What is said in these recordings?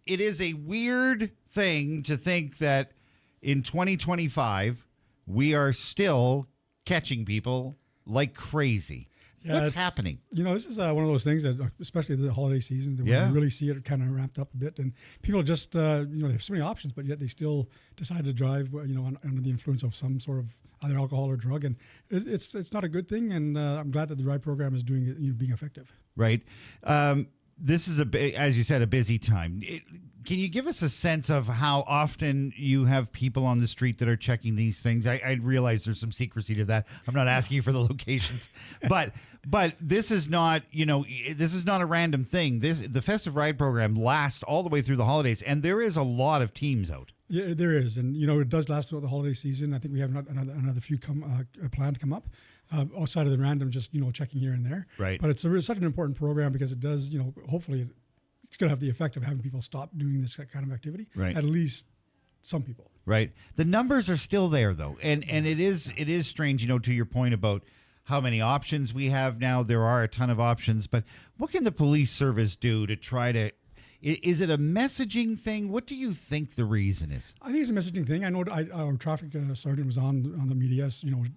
it is a weird thing to think that in 2025 we are still catching people like crazy. Yeah, What's happening? This is one of those things that, especially the holiday season, that Yeah. we really see it kind of ramped up a bit, and people just, they have so many options, but yet they still decide to drive, under the influence of some sort of either alcohol or drug, and it's not a good thing. And I'm glad that the ride program is doing it, being effective. Right. This is as you said, a busy time. Can you give us a sense of how often you have people on the street that are checking these things? I realize there's some secrecy to that. I'm not asking you for the locations, but this is not, this is not a random thing. The Festive Ride Program lasts all the way through the holidays, and there is a lot of teams out. Yeah, there is, and it does last throughout the holiday season. I think we have another few planned to come up. Outside of the random, just checking here and there. Right. But it's such an important program because it does, hopefully it's going to have the effect of having people stop doing this kind of activity. Right. At least some people. Right. The numbers are still there though, and it is strange. To your point about how many options we have now. There are a ton of options, but what can the police service do to try to? Is it a messaging thing? What do you think the reason is? I think it's a messaging thing. I know our traffic sergeant was on the media,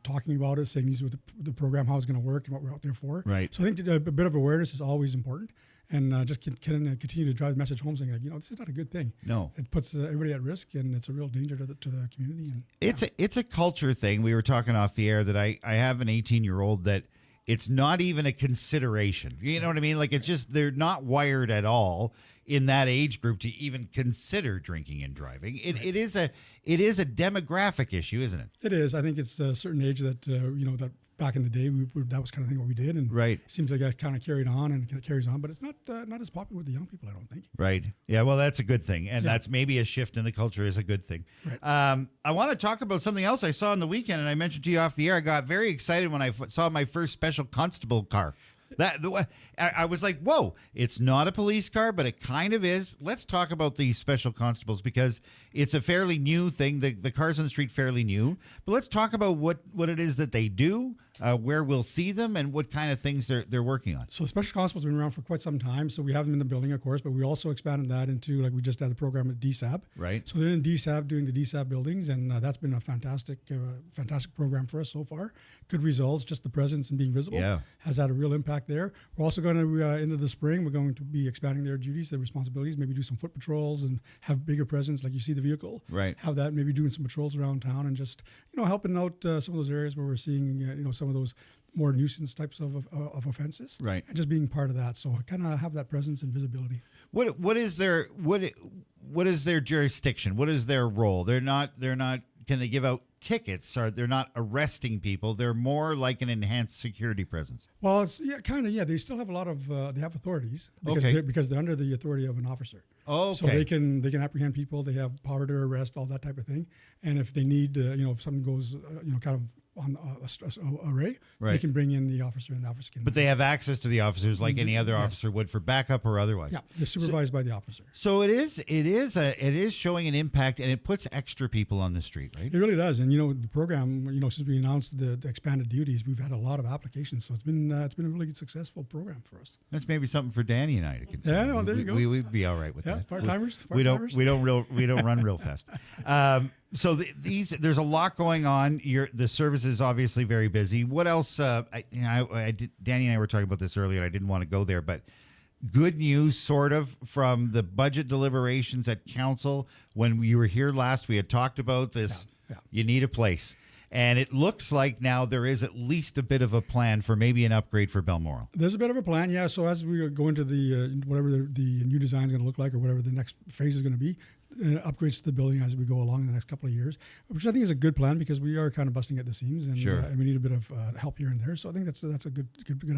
talking about it, saying these are the program, how it's going to work, and what we're out there for. Right. So I think a bit of awareness is always important, and just continue to drive the message home, saying this is not a good thing. No, it puts everybody at risk, and it's a real danger to the community. And it's a culture thing. We were talking off the air that I have an 18-year-old that. It's not even a consideration. You know what I mean? Like, it's just, they're not wired at all in that age group to even consider drinking and driving. It is a demographic issue, isn't it? It is. I think it's a certain age that, that back in the day, that was kind of thing what we did. And right. It seems like that kind of carried on and carries on, but it's not as popular with the young people, I don't think. Right. Yeah, well, that's a good thing. And that's maybe a shift in the culture is a good thing. Right. I want to talk about something else I saw on the weekend, and I mentioned to you off the air. I got very excited when I saw my first special constable car. I was like, whoa, it's not a police car, but it kind of is. Let's talk about these special constables because it's a fairly new thing. The cars on the street fairly new. But let's talk about what it is that they do, where we'll see them, and what kind of things they're working on. So special constables have been around for quite some time. So we have them in the building, of course, but we also expanded that into, like we just had a program at DSAB. Right. So they're in DSAB doing the DSAB buildings, and that's been a fantastic program for us so far. Good results, just the presence and being visible has had a real impact there. We're also going to, into the spring, we're going to be expanding their duties, their responsibilities, maybe do some foot patrols and have bigger presence, like you see the vehicle. Right. Have that, maybe doing some patrols around town and just, helping out some of those areas where we're seeing, some of those more nuisance types of offenses. Right. And just being part of that. So kind of have that presence and visibility. What is their jurisdiction? What is their role? They're not. Can they give out tickets? Or they're not arresting people? They're more like an enhanced security presence. Well, it's kind of. They still have a lot of. They have authorities because they're under the authority of an officer. Oh, okay. So they can apprehend people. They have power to arrest, all that type of thing. And if they need, if something goes, kind of on a array, they can bring in the officer, and the officer can. But they have access to the officers like any other officer would for backup or otherwise. Yeah, they're supervised by the officer. So it is showing an impact, and it puts extra people on the street, right? It really does. And the program, since we announced the expanded duties, we've had a lot of applications. So it's been a really successful program for us. That's maybe something for Danny and I to consider. Yeah, well, there you go. We'd be all right with that. Part-timers. We don't run real fast. So there's a lot going on. The service is obviously very busy. What else? Danny and I were talking about this earlier. I didn't want to go there, but good news, sort of, from the budget deliberations at council. When you were here last, we had talked about this. Yeah. You need a place. And it looks like now there is at least a bit of a plan for maybe an upgrade for Balmoral. There's a bit of a plan, yeah. So as we go into the whatever the new design is going to look like, or whatever the next phase is going to be, upgrades to the building as we go along in the next couple of years, which I think is a good plan because we are kind of busting at the seams, and, and we need a bit of help here and there. So I think that's a good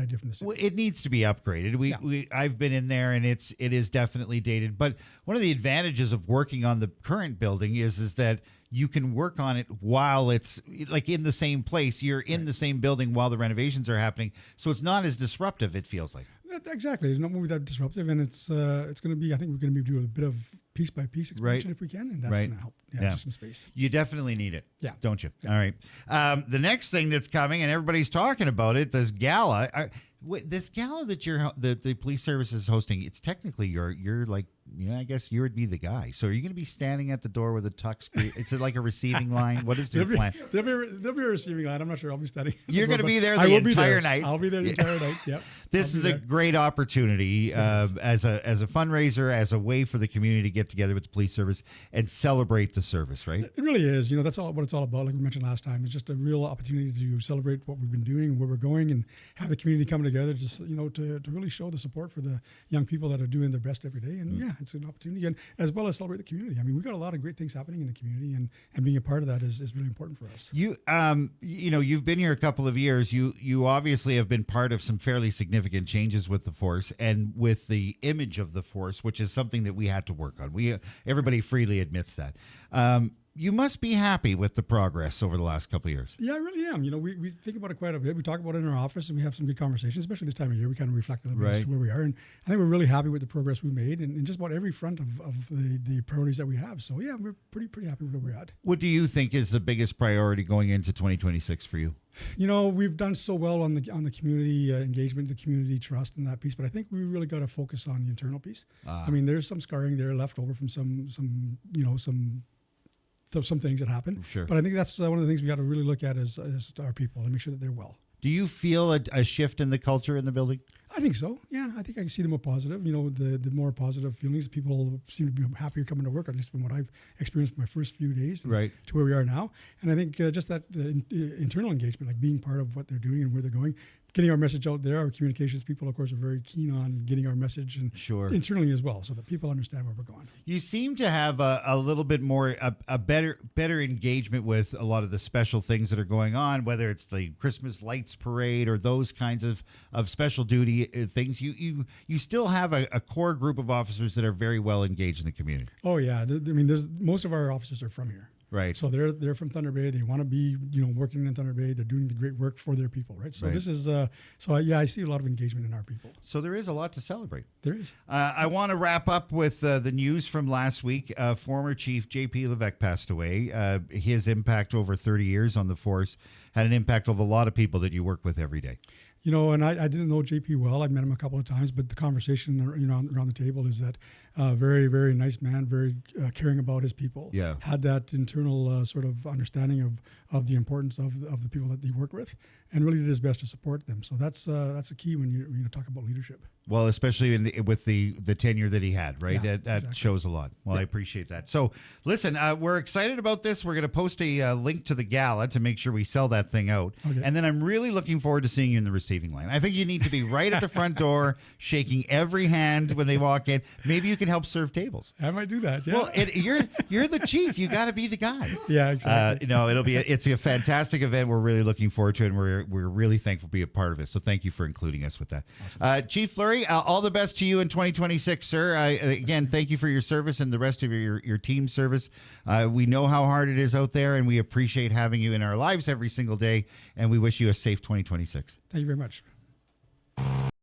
idea from the city. Well, it needs to be upgraded. I've been in there, and it is definitely dated. But one of the advantages of working on the current building is that you can work on it while it's like in the same place. You're in the same building while the renovations are happening, so it's not as disruptive. It feels like exactly. It's not going to be that disruptive, and it's going to be. I think we're going to be doing a bit of piece by piece expansion if we can, and that's going to help. Just some space. You definitely need it. Yeah, don't you? Yeah. All right. The next thing that's coming, and everybody's talking about it, this gala. This gala that the police service is hosting, it's technically your like I guess you would be the guy. So are you going to be standing at the door with a tux? Is it like a receiving line? What is the plan? There'll be a receiving line. I'm not sure I'll be standing. You're going to be there the entire night. I'll be there the entire night. Yep. This is a great opportunity as a fundraiser, as a way for the community to get together with the police service and celebrate the service, right? It really is. That's all what it's all about. Like we mentioned last time, it's just a real opportunity to celebrate what we've been doing and where we're going, and have the community come together. Just to really show the support for the young people that are doing their best every day. And it's an opportunity, and as well as celebrate the community. I mean, we've got a lot of great things happening in the community, and being a part of that is really important for us. You've been here a couple of years. You obviously have been part of some fairly significant changes with the force and with the image of the force, which is something that we had to work on. Everybody freely admits that. You must be happy with the progress over the last couple of years. Yeah, I really am. We think about it quite a bit. We talk about it in our office, and we have some good conversations, especially this time of year. We kind of reflect a little bit as to where we are. And I think we're really happy with the progress we've made in just about every front of the priorities that we have. So, yeah, we're pretty happy with where we're at. What do you think is the biggest priority going into 2026 for you? We've done so well on the community engagement, the community trust, and that piece. But I think we really got to focus on the internal piece. I mean, there's some scarring there left over from some things that happen. Sure. But I think that's one of the things we got to really look at as our people and make sure that they're well. Do you feel a shift in the culture in the building? I think so. Yeah, I think I can see the more positive. The more positive feelings. People seem to be happier coming to work, at least from what I've experienced my first few days to where we are now. And I think just that internal engagement, like being part of what they're doing and where they're going, getting our message out there. Our communications people, of course, are very keen on getting our message and internally as well, so that people understand where we're going. You seem to have a little bit more, a better you with a lot of the special things that are going on, whether it's the Christmas lights parade or those kinds of special duty things. You still have a core group of officers that are very well engaged in the community. Oh yeah, there's most of our officers are from here. Right. So they're from Thunder Bay. They want to be, working in Thunder Bay. They're doing the great work for their people, right? So this is, I see a lot of engagement in our people. So there is a lot to celebrate. There is. I want to wrap up with the news from last week. Former Chief J.P. Levesque passed away. His impact over 30 years on the force had an impact of a lot of people that you work with every day. And I didn't know JP well. I met him a couple of times, but the conversation, around the table is that very, very nice man, very caring about his people. Yeah. Had that internal sort of understanding of the importance of the people that he worked with, and really did his best to support them. So that's a key when you talk about leadership. Well, especially with the tenure that he had, right? Yeah, that exactly. shows a lot. Well, I appreciate that. So, listen, we're excited about this. We're going to post a link to the gala to make sure we sell that thing out. Okay. And then I'm really looking forward to seeing you in the receiving line. I think you need to be right at the front door, shaking every hand when they walk in. Maybe you can help serve tables. I might do that. Yeah. Well, you're the chief. You got to be the guy. Yeah, exactly. It's a fantastic event. We're really looking forward to it, and we're really thankful to be a part of it. So thank you for including us with that. Awesome. Chief Fleury, all the best to you in 2026, sir. Again, thank you for your service and the rest of your team service. We know how hard it is out there, and we appreciate having you in our lives every single day, and we wish you a safe 2026. Thank you very much.